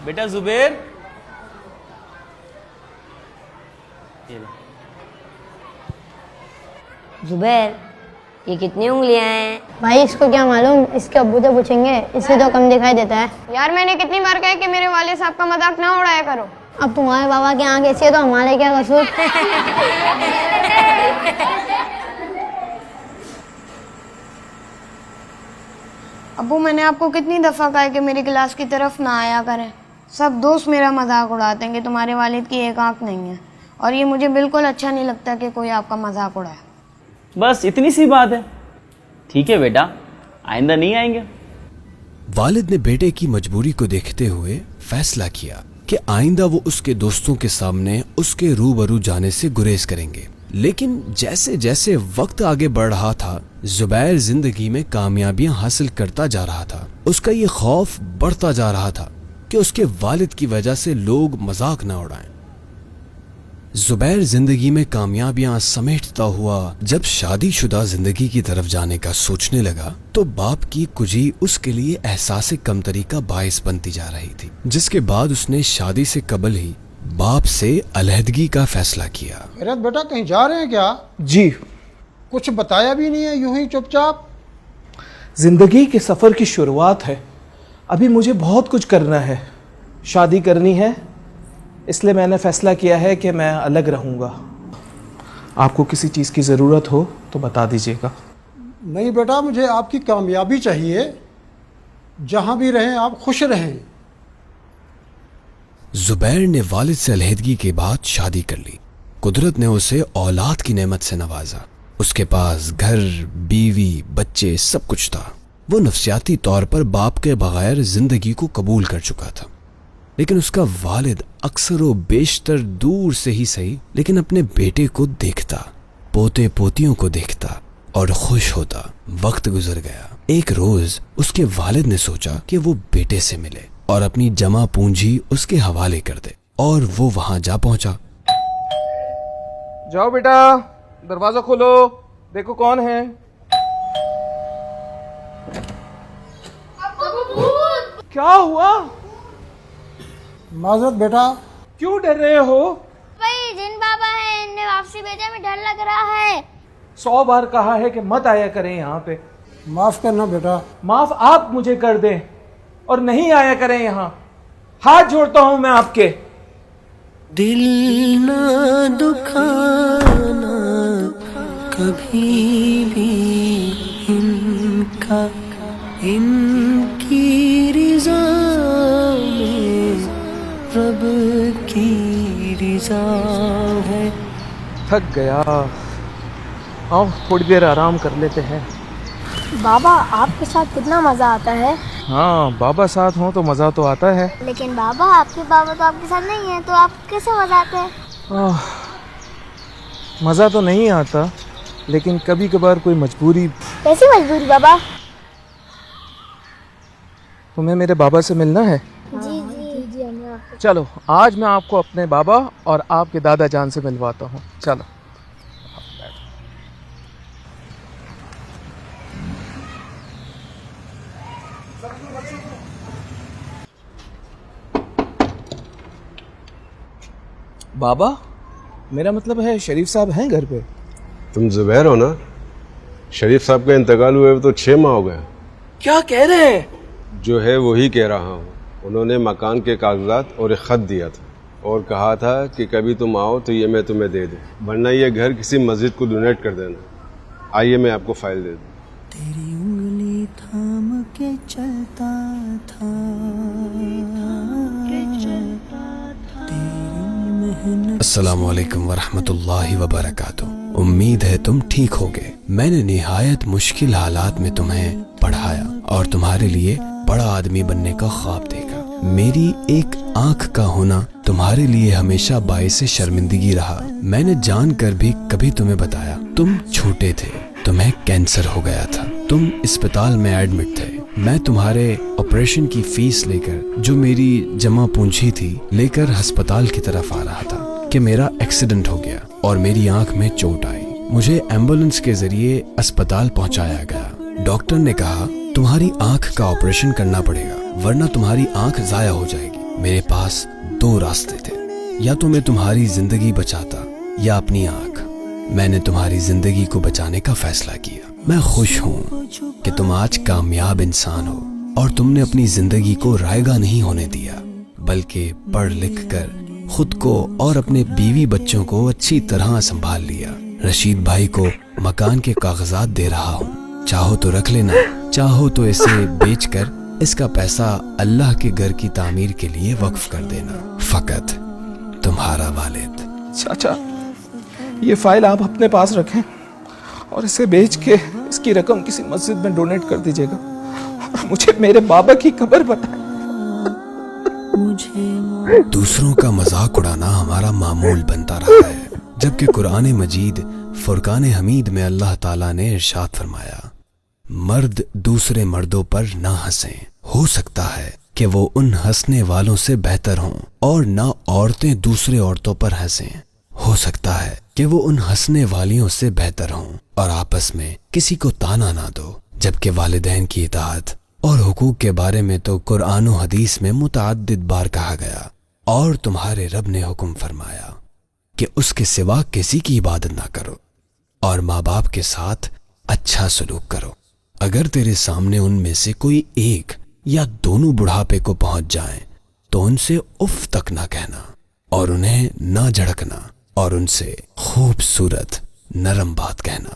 بیٹا زبیر، زبیر یہ کتنی انگلیاں ہیں؟ بھائی اس کو کیا معلوم، اس کے ابو تو پوچھیں گے، اس سے تو کم دکھائی دیتا ہے۔ یار میں نے کتنی بار کہا کہ میرے والد صاحب کا مذاق نہ اڑایا کرو۔ اب تمہارے بابا کی آنکھ ایسی ہے تو ہمارے کیا قصور؟ ابو میں نے آپ کو کتنی دفعہ کہا ہے کہ میری کلاس کی طرف نہ آیا کریں، سب دوست میرا مذاق اڑاتے ہیں کہ تمہارے والد کی ایک آنکھ نہیں ہے، اور یہ مجھے بالکل اچھا نہیں لگتا کہ کوئی آپ کا مذاق اڑائے۔ بس اتنی سی بات ہے، ٹھیک ہے بیٹا، آئندہ نہیں آئیں گے۔ والد نے بیٹے کی مجبوری کو دیکھتے ہوئے فیصلہ کیا کہ آئندہ وہ اس کے دوستوں کے سامنے اس کے روبرو جانے سے گریز کریں گے۔ لیکن جیسے جیسے وقت آگے بڑھ رہا تھا، زبیر زندگی میں کامیابیاں حاصل کرتا جا رہا تھا۔ اس کا یہ خوف بڑھتا جا رہا تھا کہ اس کے والد کی وجہ سے لوگ مذاق نہ اڑائیں۔ زبیر زندگی میں کامیابیاں سمیٹتا ہوا جب شادی شدہ زندگی کی طرف جانے کا سوچنے لگا تو باپ کی کجی اس کے لیے احساس کمتری کا باعث بنتی جا رہی تھی، جس کے بعد اس نے شادی سے قبل ہی باپ سے علیحدگی کا فیصلہ کیا۔ خیرت بیٹا کہیں جا رہے ہیں کیا؟ جی، کچھ بتایا بھی نہیں ہے، یوں ہی چپ چاپ؟ زندگی کے سفر کی شروعات ہے، ابھی مجھے بہت کچھ کرنا ہے، شادی کرنی ہے، اس لیے میں نے فیصلہ کیا ہے کہ میں الگ رہوں گا۔ آپ کو کسی چیز کی ضرورت ہو تو بتا دیجیے گا۔ نہیں بیٹا، مجھے آپ کی کامیابی چاہیے، جہاں بھی رہیں آپ خوش رہیں۔ زبیر نے والد سے علیحدگی کے بعد شادی کر لی۔ قدرت نے اسے اولاد کی نعمت سے نوازا۔ اس کے پاس گھر، بیوی، بچے، سب کچھ تھا۔ وہ نفسیاتی طور پر باپ کے بغیر زندگی کو قبول کر چکا تھا، لیکن اس کا والد اکثر و بیشتر دور سے ہی صحیح لیکن اپنے بیٹے کو دیکھتا، پوتے پوتیوں کو دیکھتا اور خوش ہوتا۔ وقت گزر گیا۔ ایک روز اس کے والد نے سوچا کہ وہ بیٹے سے ملے اور اپنی جمع پونجی اس کے حوالے کر دے، اور وہ وہاں جا پہنچا۔ جاؤ بیٹا، دروازہ کھولو، دیکھو کون ہے۔ کیا ہوا؟ معذرت بیٹا۔ کیوں ڈر رہے ہو؟ بھائی جن بابا ہے، ان نے واپسی بھیجا، میں ڈر لگ رہا ہے۔ 100 بار کہا ہے کہ مت آیا کریں یہاں پہ۔ معاف کرنا بیٹا۔ معاف آپ مجھے کر دیں اور نہیں آیا کریں یہاں، ہاتھ جوڑتا ہوں میں آپ کے۔ دل نہ دکھانا کبھی بھی ان کا، ان کی رضا میں رب کی رضا ہے۔ تھک گیا، آؤ تھوڑی دیر آرام کر لیتے ہیں۔ بابا آپ کے ساتھ کتنا مزہ آتا ہے۔ ہاں، بابا ساتھ ہوں تو مزہ تو آتا ہے۔ لیکن بابا آپ کے بابا تو آپ کے ساتھ نہیں ہیں، تو آپ کیسے مزہ آتا ہے؟ مزہ تو نہیں آتا، لیکن کبھی کبھار کوئی مجبوری۔ کیسی مجبوری بابا؟ تمہیں میرے بابا سے ملنا ہے؟ جی جی جی۔ چلو آج میں آپ کو اپنے بابا اور آپ کے دادا جان سے ملواتا ہوں، چلو۔ بابا، میرا مطلب ہے شریف صاحب ہیں گھر پہ؟ تم زبیر ہو نا؟ شریف صاحب کا انتقال ہوئے تو 6 ماہ ہو گئے۔ کیا کہہ رہے ہیں؟ جو ہے وہی کہہ رہا ہوں۔ انہوں نے مکان کے کاغذات اور ایک خط دیا تھا اور کہا تھا کہ کبھی تم آؤ تو یہ میں تمہیں دے دوں، ورنہ یہ گھر کسی مسجد کو ڈونیٹ کر دینا۔ آئیے میں آپ کو فائل دے دوں۔ تیری انگلی تھام کے چلتا تھا، السلام علیکم ورحمۃ اللہ وبرکاتہ۔ امید ہے تم ٹھیک ہوگے۔ میں نے نہایت مشکل حالات میں تمہیں پڑھایا اور تمہارے لیے بڑا آدمی بننے کا خواب دیکھا۔ میری ایک آنکھ کا ہونا تمہارے لیے ہمیشہ باعث شرمندگی رہا۔ میں نے جان کر بھی کبھی تمہیں بتایا۔ تم چھوٹے تھے، تمہیں کینسر ہو گیا تھا، تم اسپتال میں ایڈمٹ تھے۔ میں تمہارے آپریشن کی فیس لے کر، جو میری جمع پونجی تھی، لے کر ہسپتال کی طرف آ رہا تھا کہ میرا ایکسیڈنٹ ہو گیا اور میری آنکھ میں چوٹ آئی۔ مجھے ایمبولنس کے ذریعے اسپتال پہنچایا گیا۔ ڈاکٹر نے کہا تمہاری آنکھ کا آپریشن کرنا پڑے گا ورنہ تمہاری آنکھ ضائع ہو جائے گی۔ میرے پاس دو راستے تھے، یا تو میں تمہاری زندگی بچاتا یا اپنی آنکھ۔ میں نے تمہاری زندگی کو بچانے کا فیصلہ کیا۔ میں خوش ہوں کہ تم آج کامیاب انسان ہو اور تم نے اپنی زندگی کو رائگاں نہیں ہونے دیا، بلکہ پڑھ لکھ کر خود کو اور اپنے بیوی بچوں کو اچھی طرح سنبھال لیا۔ رشید بھائی کو مکان کے کاغذات دے رہا ہوں، چاہو تو رکھ لینا، چاہو تو اسے بیچ کر اس کا پیسہ اللہ کے گھر کی تعمیر کے لیے وقف کر دینا۔ فقط تمہارا والد۔ چاچا یہ فائل آپ اپنے پاس رکھیں اور اسے بیچ کے اس کی رقم کسی مسجد میں ڈونیٹ کر دیجیے گا، اور مجھے میرے بابا کی قبر بتائیں۔ دوسروں کا مذاق اڑانا ہمارا معمول بنتا رہا ہے، جبکہ قرآن مجید فرقان حمید میں اللہ تعالیٰ نے ارشاد فرمایا، مرد دوسرے مردوں پر نہ ہنسیں، ہو سکتا ہے کہ وہ ان ہنسنے والوں سے بہتر ہوں، اور نہ عورتیں دوسرے عورتوں پر ہنسیں، ہو سکتا ہے کہ وہ ان ہنسنے والیوں سے بہتر ہوں، اور آپس میں کسی کو تانا نہ دو۔ جبکہ والدین کی اطاعت اور حقوق کے بارے میں تو قرآن و حدیث میں متعدد بار کہا گیا، اور تمہارے رب نے حکم فرمایا کہ اس کے سوا کسی کی عبادت نہ کرو، اور ماں باپ کے ساتھ اچھا سلوک کرو۔ اگر تیرے سامنے ان میں سے کوئی ایک یا دونوں بڑھاپے کو پہنچ جائیں تو ان سے اف تک نہ کہنا، اور انہیں نہ جھڑکنا، اور ان سے خوبصورت نرم بات کہنا۔